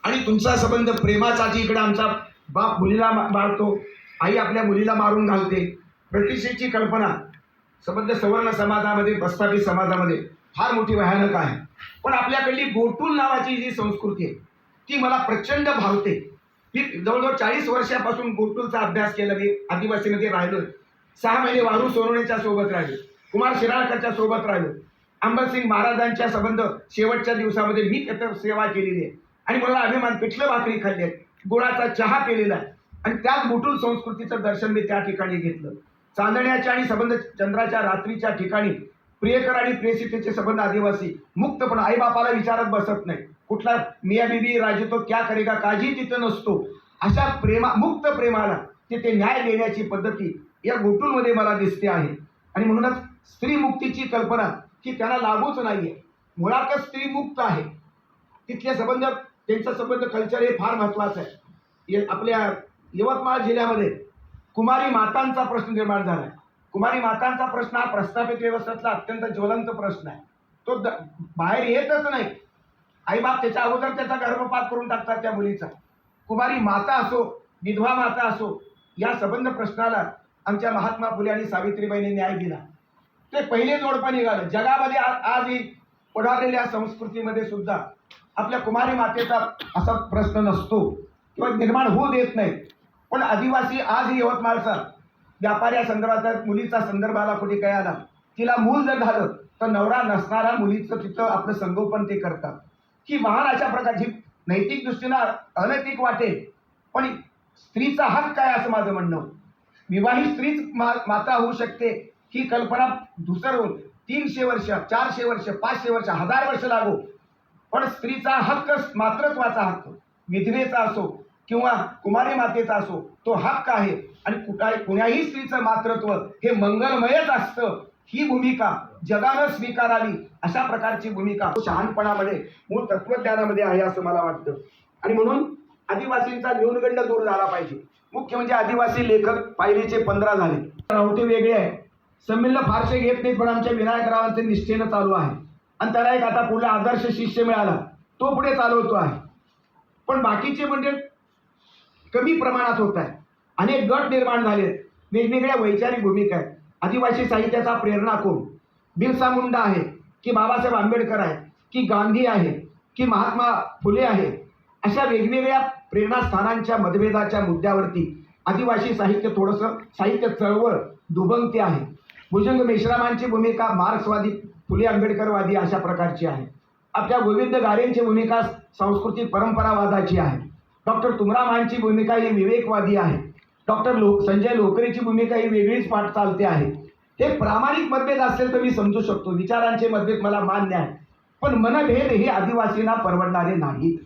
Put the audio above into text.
आणि तुमचा संबंध प्रेमाचा, इकडे आमचा बाप मुलीला मारतो, आई आपल्या मुलीला मारून घालते, प्रतिष्ठेची कल्पना संबंध सवर्ण समाजामध्ये, प्रस्थापित समाजामध्ये फार मोठी भयानक आहे. पण आपल्याकडली गोटूल नावाची जी संस्कृती आहे ती मला प्रचंड भावते. मी जवळजवळ 40 वर्षापासून गोटूलचा अभ्यास केला. मी आदिवासीमध्ये राहिलो, 6 महिने वारू सोनवणेच्या सोबत राहिलो, कुमार शिराळकरच्या सोबत राहिलो, अंबरसिंग महाराजांच्या संबंध शेवटच्या दिवसामध्ये मी त्याचं सेवा केलेली आहे आणि मला अभिमान, पिठलं भाकरी खाल्ली आहे, गुळाचा चहा पिलेला आहे आणि त्याच गोटूल संस्कृतीचं दर्शन मी त्या ठिकाणी घेतलं. चांदण्याच्या आणि संबंध चंद्राच्या रात्रीच्या ठिकाणी प्रियकर आणि प्रेयसीचे संबंध आदिवासी मुक्तपणे आईबापाला विचारत बसत नाही, कुठला मिया बीबी राजे तो क्या करेगा काजी तिथं नसतो. अशा मुक्त प्रेमाला तिथे न्याय देण्याची पद्धती या गोटूलमध्ये मला दिसते आहे. आणि म्हणूनच स्त्री मुक्तीची कल्पना की त्यांना लागूच नाहीये, मुळातच स्त्री मुक्त आहे. तिथले संबंध, त्यांचा संबंध कल्चर हे फार महत्वाचं आहे. आपल्या यवतमाळ जिल्ह्यामध्ये कुमारी मातांचा प्रश्न निर्माण झाला आहे. कुमारी मातांचा प्रश्न हा प्रस्थापित व्यवस्थेतला अत्यंत ज्वलंत प्रश्न आहे. तो बाहेर येतच नाही. आईबाप त्याच्या अगोदर त्याचा गर्भपात करून टाकतात त्या मुलीचा. कुमारी माता असो, विधवा माता असो, या संबंध प्रश्नाला आमच्या महात्मा फुले आणि सावित्रीबाईंनी न्याय दिला. ते पहिले जोडपं निघालं. जगामध्ये आजही पुढारलेल्या संस्कृतीमध्ये सुद्धा आपल्या कुमारी मातेचा असा प्रश्न नसतो किंवा निर्माण होऊ देत नाही. पण आदिवासी आजही यवतमाळचा व्यापाऱ्या संदर्भात मुलीचा संदर्भ आला, कुठे काय आला, तिला मूल जर झालं तर नवरा नसणारा मुलीचं तिथं आपलं संगोपन ते करतात. ही महान अशा प्रकारची नैतिक दृष्टीनं अनैतिक वाटेल, पण स्त्रीचा हक्क आहे असं माझं म्हणणं. विवाहित स्त्रीच माता होऊ शकते ही कल्पना धुसरून 300 वर्ष, 400 वर्ष, 500 वर्ष, 1000 वर्ष लागो, पण स्त्रीचा हक्क, मातृत्वाचा हक्क, विधवेचा असो किंवा कुमारी मातेचा असो, तो हक्क आहे. आणि कुण्याही स्त्रीचं मातृत्व हे मंगलमयच असतं. ही भूमिका जगानं स्वीकारावी, अशा प्रकारची भूमिका शहाणपणामध्ये, मूळ तत्वज्ञानामध्ये आहे असं मला वाटतं. आणि म्हणून आदिवासींचा न्यूनगंड दूर झाला पाहिजे. मुख्य म्हणजे आदिवासी लेखक पायरीचे 15 झाले. रावटे वेगळे आहे, संमिल्ल फारसे घेत नाहीत, पण आमच्या विनायकरावांचे निष्ठेनं चालू आहे. आणि त्याला एक आता पुढला आदर्श शिष्य मिळाला, तो पुढे चालवतो आहे. पण बाकीचे म्हणजे कमी प्रमाणात होत आहे. अनेक गट निर्माण झाले, वेगवेगळ्या वैचारिक भूमिका आहेत. आदिवासी साहित्याचा प्रेरणा कोण? बिरसा मुंडा आहे की बाबासाहेब आंबेडकर आहेत की गांधी आहे की महात्मा फुले आहे? अशा वेगवेगळ्या प्रेरणास्थानांच्या मतभेदाच्या मुद्द्यावरती आदिवासी साहित्य थोडंसं साहित्य चळवळ दुभंगते आहे. भुजंग मेश्रामांची भूमिका मार्क्सवादी, फुले आंबेडकरवादी अशा प्रकारची आहे. आपल्या गोविंद गारेंची भूमिका सांस्कृतिक परंपरावादाची आहे. डॉक्टर तुमरामांची भूमिका ही विवेकवादी आहे. डॉक्टर संजय लोकरेची भूमिका ही वेगळीच पाठ चालते आहे. हे प्रामाणिक मतभेद असेल तर मी समजू शकतो, विचारांचे मतभेद मला मान्य आहे, पण मनभेद हे आदिवासींना परवडणारे नाहीत.